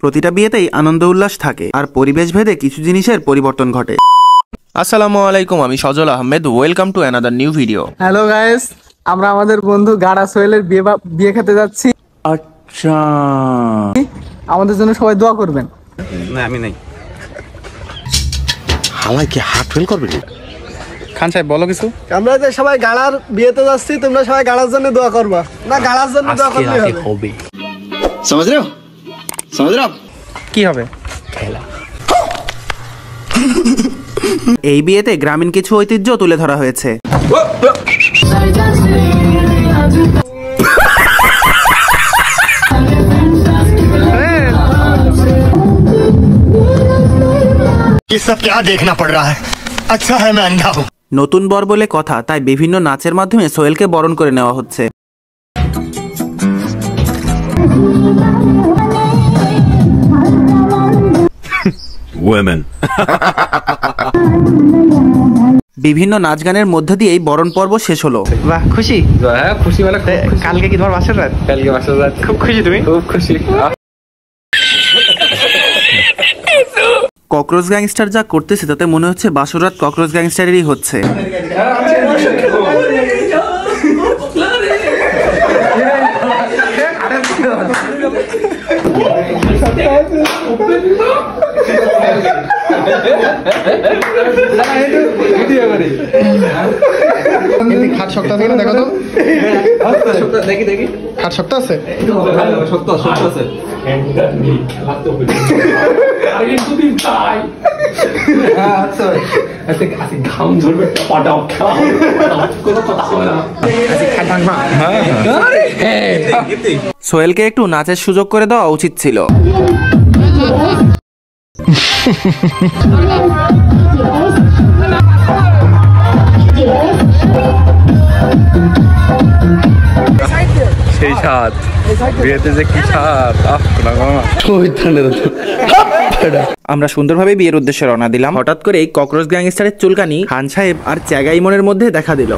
প্রতিটা বিয়েতেই আনন্দ উল্লাস থাকে, আর পরিবেশ ভেদে কিছু জিনিসের পরিবর্তন ঘটে। আসসালামু আলাইকুম, আমি Sajal Ahmed. Welcome to another new video. Hello guys, আমরা আমাদের বন্ধু গাড়া সোহেলের বিয়ে খেতে যাচ্ছি। আচ্ছা, আমাদের জন্য সবাই দোয়া করবেন। না আমি নাই। হালাই কি হার্ট ফেল করবে? খান সাহেব বলো কিছু। আমরা যে সবাই গাড়ার বিয়েতে যাচ্ছি, তোমরা সবাই গাড়ার জন্য দোয়া করবা। না, গাড়ার জন্য দোয়া করলেই হবে। समझ रहे हो? কি হবে? এই বিয়েতে গ্রামীণ কিছু ঐতিহ্য তুলে ধরা হয়েছে। ये सब क्या देखना पड़ रहा है? अच्छा है मैं अंधा हूँ। নতুন বর বলে কথা, তাই বিভিন্ন নাচের মাধ্যমে সোহেলকে বরণ করে নেওয়া হচ্ছে। বিভিন্ন নাচ গানের মধ্য দিয়েই বরণ পর্ব শেষ হলো। বাহ, খুশি? হ্যাঁ খুশি। মানে কালকে কি তোমার বাসর রাত? কালকে বাসর রাত। খুব খুশি তুমি? খুব খুশি। ককরোচ গ্যাংস্টার যা করতেছে তাতে মনে হচ্ছে বাসরাত ককরোচ গ্যাংস্টারেরই হচ্ছে। খাট শক্ত আছে কিনা দেখো তো। দেখি খাট শক্ত আছে। শক্ত আছে। সোহেলকে একটু নাচের সুযোগ করে দেওয়া উচিত ছিল। সেই স্বাদ বিয়েতে যে কি স্বাদ। আমরা সুন্দরভাবে বিয়ের উদ্দেশ্যে রওনা দিলাম। হঠাৎ করে এই ককরোচ গ্যাংস্টারের চুলকানি খান সাহেব আর চ্যাগা ইমনের মধ্যে দেখা দিল।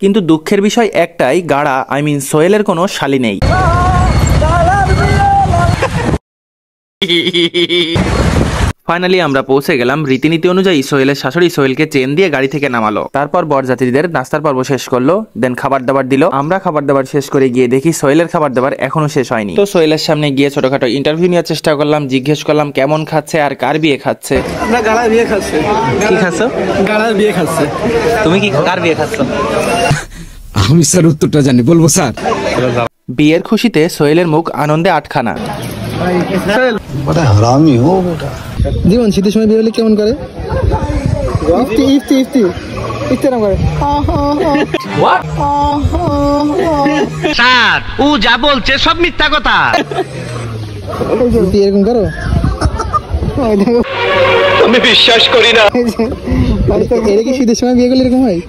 কিন্তু দুঃখের বিষয় একটাই, গাড়া সোহেলের কোনো শালি নেই। ফাইনালি আমরা পৌঁছে গেলাম। রীতিনীতি অনুযায়ী সোহেলের শাশুড়ি সোহেলকে চেন দিয়ে গাড়ি থেকে নামালো, তারপর বরযাত্রীদের নাস্তার পর্ব শেষ করলো, দেন খাবার দাবার দিল। আমরা খাবার দাবার শেষ করে গিয়ে দেখি সোহেলের খাবার দাবার এখনো শেষ হয়নি। তো সোহেলের সামনে গিয়ে ছোটখাটো ইন্টারভিউ নেওয়ার চেষ্টা করলাম, জিজ্ঞেস করলাম কেমন খাচ্ছে আর কার বিয়ে খাচ্ছে। আমরা গাড়ার বিয়ে খাচ্ছি। কি খাচ্ছ? গাড়ার বিয়ে খাচ্ছে। তুমি কি কার বিয়ে খাচ্ছ? আমি স্যার উত্তরটা জানি, বলবো স্যার? বিয়ের খুশিতে সোহেলের মুখ আনন্দে আটখানা। জীবন শীতের সময় বিয়ে হলে কেমন করে? স্যার ও যা বলছে সব মিথ্যা কথা। এরকম করো? আমি বিশ্বাস করি না। এটা কি শীতের সময় বিয়ে করলে এরকম হয়?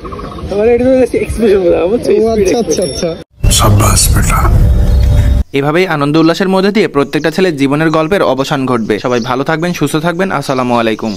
আচ্ছা। এভাবেই আনন্দ উল্লাসের মধ্যে দিয়ে প্রত্যেকটা ছেলের জীবনের গল্পের অবসান ঘটবে। সবাই ভালো থাকবেন, সুস্থ থাকবেন। আসসালামু আলাইকুম।